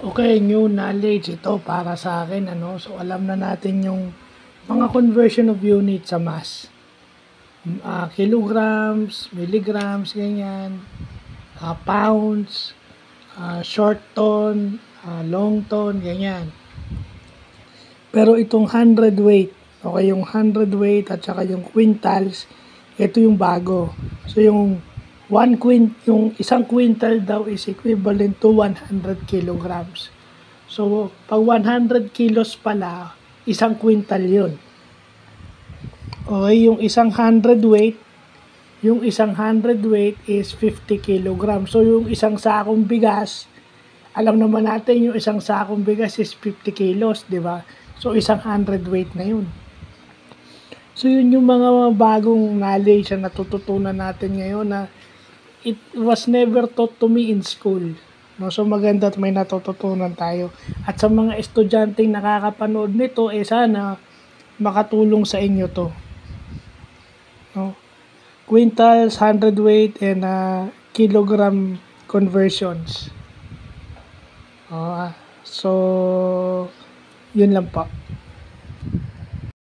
Okay, new knowledge ito para sa akin, ano. So, alam na natin yung mga conversion of unit sa mass. Kilograms, milligrams, ganyan. Pounds, short ton, long ton, ganyan. Pero itong hundredweight, okay, yung hundredweight at saka yung quintals, ito yung bago. So, yung yung isang quintal daw is equivalent to 100 kilograms. So, pag 100 kilos pala, isang quintal yun. Okay, yung isang hundredweight is 50 kilograms. So, yung isang sakong bigas, alam naman natin yung isang sakong bigas is 50 kilos, di ba? So, isang hundredweight na yun. So, yun yung mga bagong knowledge na natututunan natin ngayon na it was never taught to me in school. No? So, maganda at may natututunan tayo. At sa mga estudyanteng nakakapanood nito, sana makatulong sa inyo to. No? Quintals, hundredweight, and kilogram conversions. So, yun lang po.